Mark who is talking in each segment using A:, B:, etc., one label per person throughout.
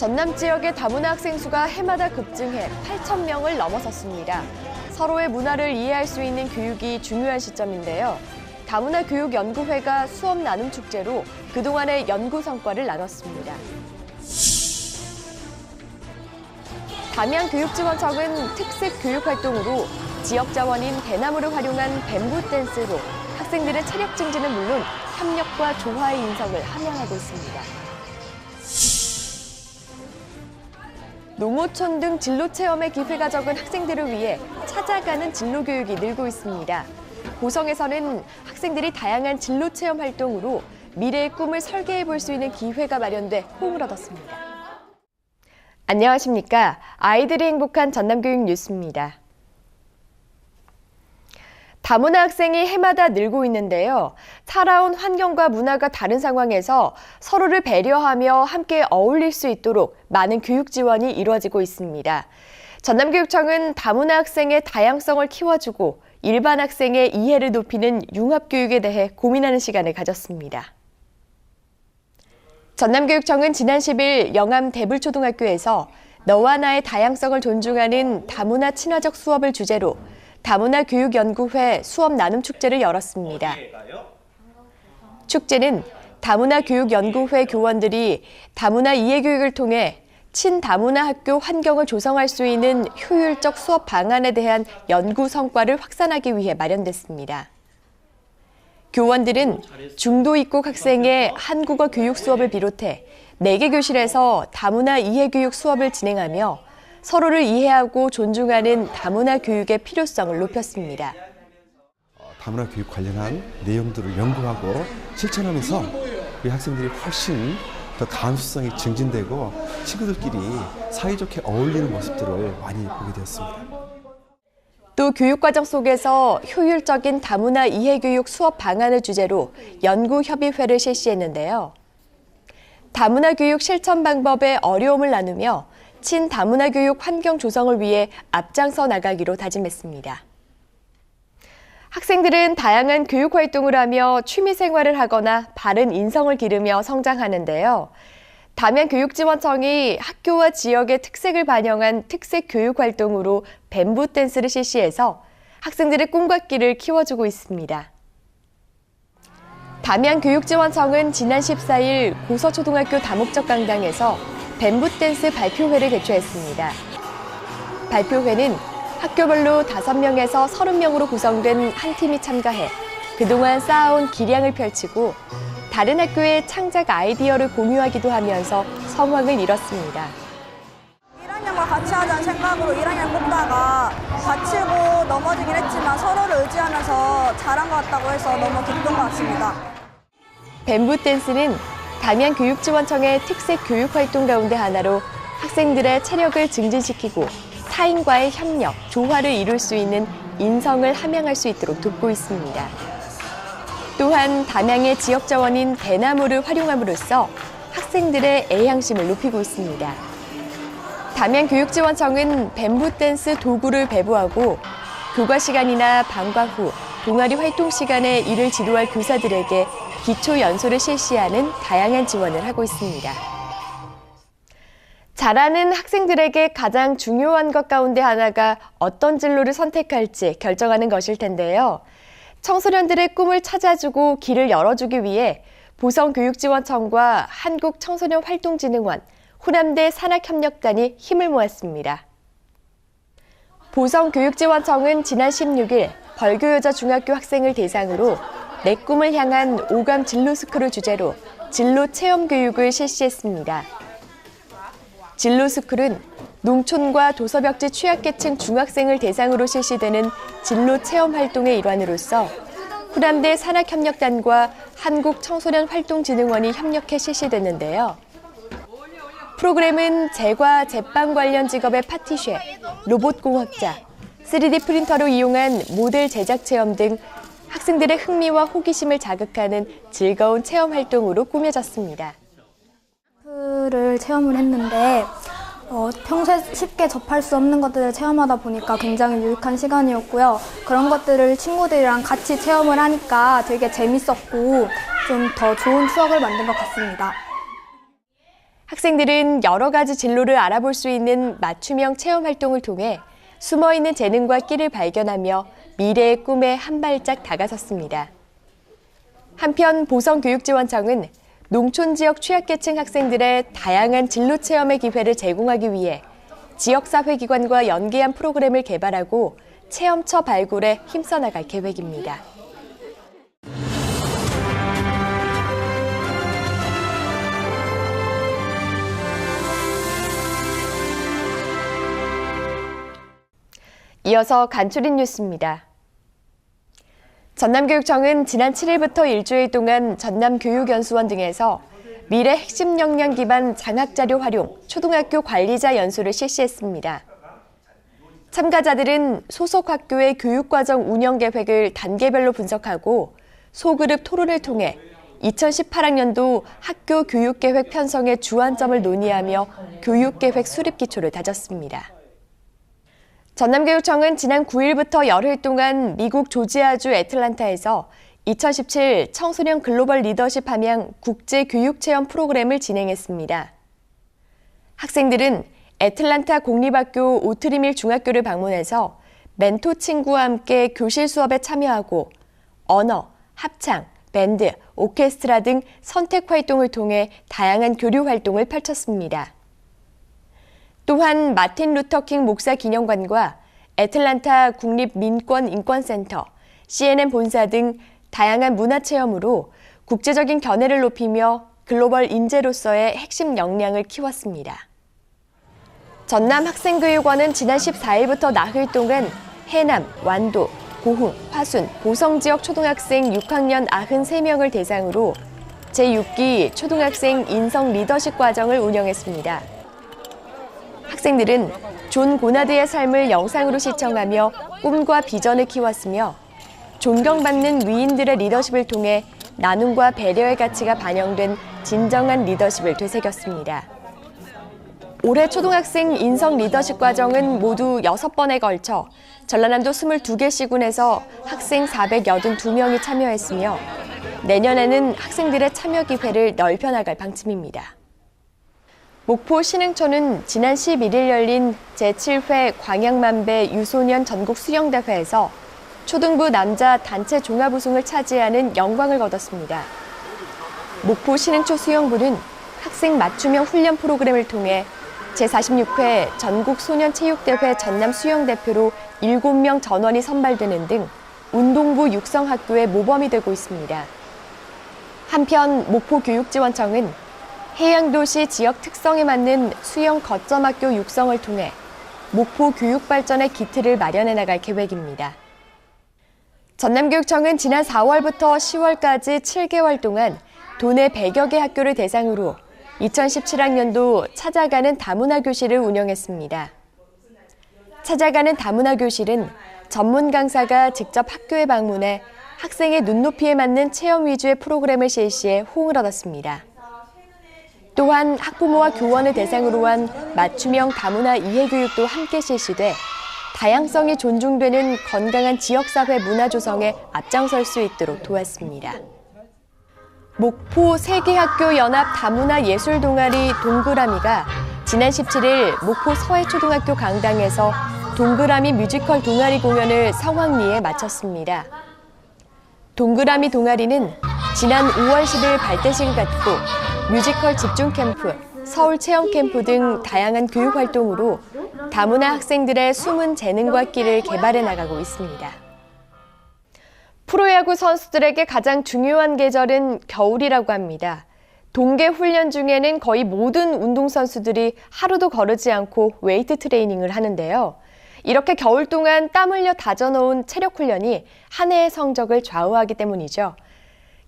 A: 전남 지역의 다문화 학생 수가 해마다 급증해 8,000명을 넘어섰습니다. 서로의 문화를 이해할 수 있는 교육이 중요한 시점인데요. 다문화 교육연구회가 수업 나눔 축제로 그동안의 연구 성과를 나눴습니다. 담양교육지원청은 특색 교육 활동으로 지역 자원인 대나무를 활용한 뱀부 댄스로 학생들의 체력 증진은 물론 협력과 조화의 인성을 함양하고 있습니다. 농어촌 등 진로 체험의 기회가 적은 학생들을 위해 찾아가는 진로 교육이 늘고 있습니다. 고성에서는 학생들이 다양한 진로 체험 활동으로 미래의 꿈을 설계해 볼 수 있는 기회가 마련돼 호응을 얻었습니다. 안녕하십니까? 아이들이 행복한 전남교육 뉴스입니다. 다문화 학생이 해마다 늘고 있는데요. 살아온 환경과 문화가 다른 상황에서 서로를 배려하며 함께 어울릴 수 있도록 많은 교육 지원이 이루어지고 있습니다. 전남교육청은 다문화 학생의 다양성을 키워주고 일반 학생의 이해를 높이는 융합교육에 대해 고민하는 시간을 가졌습니다. 전남교육청은 지난 10일 영암 대불초등학교에서 너와 나의 다양성을 존중하는 다문화 친화적 수업을 주제로 다문화 교육연구회 수업 나눔 축제를 열었습니다. 축제는 다문화 교육연구회 교원들이 다문화 이해교육을 통해 친다문화 학교 환경을 조성할 수 있는 효율적 수업 방안에 대한 연구 성과를 확산하기 위해 마련됐습니다. 교원들은 중도 입국 학생의 한국어 교육 수업을 비롯해 4개 교실에서 다문화 이해교육 수업을 진행하며 서로를 이해하고 존중하는 다문화 교육의 필요성을 높였습니다.
B: 다문화 교육 관련한 내용들을 연구하고 실천하면서 우리 학생들이 훨씬 더 감수성이 증진되고 친구들끼리 사이좋게 어울리는 모습들을 많이 보게 되었습니다.
A: 또 교육과정 속에서 효율적인 다문화 이해교육 수업 방안을 주제로 연구협의회를 실시했는데요. 다문화 교육 실천 방법의 어려움을 나누며 친다문화 교육 환경 조성을 위해 앞장서 나가기로 다짐했습니다. 학생들은 다양한 교육 활동을 하며 취미 생활을 하거나 바른 인성을 기르며 성장하는데요. 담양교육지원청이 학교와 지역의 특색을 반영한 특색 교육 활동으로 뱀부 댄스를 실시해서 학생들의 꿈과 끼를 키워주고 있습니다. 담양교육지원청은 지난 14일 고서초등학교 다목적 강당에서 뱀부 댄스 발표회를 개최했습니다. 발표회는 학교별로 5명에서 30명으로 구성된 한 팀이 참가해 그동안 쌓아온 기량을 펼치고 다른 학교의 창작 아이디어를 공유하기도 하면서 성황을 이뤘습니다.
C: 1학년과 같이 하자는 생각으로 1학년 뽑다가 다치고 넘어지긴 했지만 서로를 의지하면서 잘한 것 같다고 해서 너무 기쁜 것 같습니다.
A: 뱀부 댄스는 담양교육지원청의 특색 교육 활동 가운데 하나로 학생들의 체력을 증진시키고 타인과의 협력, 조화를 이룰 수 있는 인성을 함양할 수 있도록 돕고 있습니다. 또한 담양의 지역 자원인 대나무를 활용함으로써 학생들의 애향심을 높이고 있습니다. 담양교육지원청은 뱀부 댄스 도구를 배부하고 교과 시간이나 방과 후 동아리 활동 시간에 이를 지도할 교사들에게 기초 연수를 실시하는 다양한 지원을 하고 있습니다. 자라는 학생들에게 가장 중요한 것 가운데 하나가 어떤 진로를 선택할지 결정하는 것일 텐데요. 청소년들의 꿈을 찾아주고 길을 열어주기 위해 보성교육지원청과 한국청소년활동진흥원, 호남대 산학협력단이 힘을 모았습니다. 보성교육지원청은 지난 16일 벌교여자 중학교 학생을 대상으로 내 꿈을 향한 오감 진로스쿨을 주제로 진로 체험 교육을 실시했습니다. 진로스쿨은 농촌과 도서벽지 취약계층 중학생을 대상으로 실시되는 진로 체험 활동의 일환으로서 호남대 산학협력단과 한국청소년활동진흥원이 협력해 실시됐는데요. 프로그램은 제과, 제빵 관련 직업의 파티쉐, 로봇공학자, 3D 프린터로 이용한 모델 제작 체험 등 학생들의 흥미와 호기심을 자극하는 즐거운 체험 활동으로 꾸며졌습니다.
D: 를 체험을 했는데 평소에 쉽게 접할 수 없는 것들을 체험하다 보니까 굉장히 유익한 시간이었고요. 그런 것들을 친구들이랑 같이 체험을 하니까 되게 재밌었고 좀 더 좋은 추억을 만든 것 같습니다.
A: 학생들은 여러 가지 진로를 알아볼 수 있는 맞춤형 체험 활동을 통해 숨어있는 재능과 끼를 발견하며 미래의 꿈에 한 발짝 다가섰습니다. 한편 보성교육지원청은 농촌 지역 취약계층 학생들의 다양한 진로 체험의 기회를 제공하기 위해 지역사회기관과 연계한 프로그램을 개발하고 체험처 발굴에 힘써 나갈 계획입니다. 이어서 간추린 뉴스입니다. 전남교육청은 지난 7일부터 일주일 동안 전남교육연수원 등에서 미래 핵심 역량 기반 장학자료 활용 초등학교 관리자 연수를 실시했습니다. 참가자들은 소속 학교의 교육과정 운영 계획을 단계별로 분석하고 소그룹 토론을 통해 2018학년도 학교 교육계획 편성의 주안점을 논의하며 교육계획 수립 기초를 다졌습니다. 전남교육청은 지난 9일부터 열흘 동안 미국 조지아주 애틀란타에서 2017 청소년 글로벌 리더십 함양 국제교육체험 프로그램을 진행했습니다. 학생들은 애틀란타 공립학교 오트리밀 중학교를 방문해서 멘토 친구와 함께 교실 수업에 참여하고 언어, 합창, 밴드, 오케스트라 등 선택 활동을 통해 다양한 교류 활동을 펼쳤습니다. 또한 마틴 루터킹 목사 기념관과 애틀란타 국립민권인권센터, CNN 본사 등 다양한 문화체험으로 국제적인 견해를 높이며 글로벌 인재로서의 핵심 역량을 키웠습니다. 전남학생교육원은 지난 14일부터 나흘 동안 해남, 완도, 고흥, 화순, 보성 지역 초등학생 6학년 93명을 대상으로 제6기 초등학생 인성 리더십 과정을 운영했습니다. 학생들은 존 고나드의 삶을 영상으로 시청하며 꿈과 비전을 키웠으며 존경받는 위인들의 리더십을 통해 나눔과 배려의 가치가 반영된 진정한 리더십을 되새겼습니다. 올해 초등학생 인성 리더십 과정은 모두 6번에 걸쳐 전라남도 22개 시군에서 학생 482명이 참여했으며 내년에는 학생들의 참여 기회를 넓혀나갈 방침입니다. 목포 신흥초는 지난 11일 열린 제7회 광양만배 유소년 전국 수영대회에서 초등부 남자 단체 종합 우승을 차지하는 영광을 거뒀습니다. 목포 신흥초 수영부는 학생 맞춤형 훈련 프로그램을 통해 제46회 전국 소년체육대회 전남 수영대표로 7명 전원이 선발되는 등 운동부 육성학교의 모범이 되고 있습니다. 한편 목포교육지원청은 해양도시 지역 특성에 맞는 수영 거점학교 육성을 통해 목포 교육 발전의 기틀을 마련해 나갈 계획입니다. 전남교육청은 지난 4월부터 10월까지 7개월 동안 도내 100여 개 학교를 대상으로 2017학년도 찾아가는 다문화 교실을 운영했습니다. 찾아가는 다문화 교실은 전문 강사가 직접 학교에 방문해 학생의 눈높이에 맞는 체험 위주의 프로그램을 실시해 호응을 얻었습니다. 또한 학부모와 교원을 대상으로 한 맞춤형 다문화 이해교육도 함께 실시돼 다양성이 존중되는 건강한 지역사회 문화 조성에 앞장설 수 있도록 도왔습니다. 목포 세계학교 연합 다문화 예술 동아리 동그라미가 지난 17일 목포 서해초등학교 강당에서 동그라미 뮤지컬 동아리 공연을 성황리에 마쳤습니다. 동그라미 동아리는 지난 5월 10일 발대식을 갖고 뮤지컬 집중 캠프, 서울 체험 캠프 등 다양한 교육 활동으로 다문화 학생들의 숨은 재능과 끼를 개발해 나가고 있습니다. 프로야구 선수들에게 가장 중요한 계절은 겨울이라고 합니다. 동계 훈련 중에는 거의 모든 운동선수들이 하루도 거르지 않고 웨이트 트레이닝을 하는데요. 이렇게 겨울 동안 땀 흘려 다져놓은 체력 훈련이 한 해의 성적을 좌우하기 때문이죠.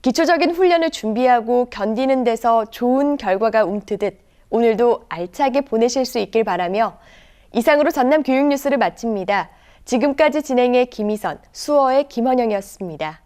A: 기초적인 훈련을 준비하고 견디는 데서 좋은 결과가 움트듯 오늘도 알차게 보내실 수 있길 바라며 이상으로 전남 교육 뉴스를 마칩니다. 지금까지 진행해 김희선, 수어의 김원영이었습니다.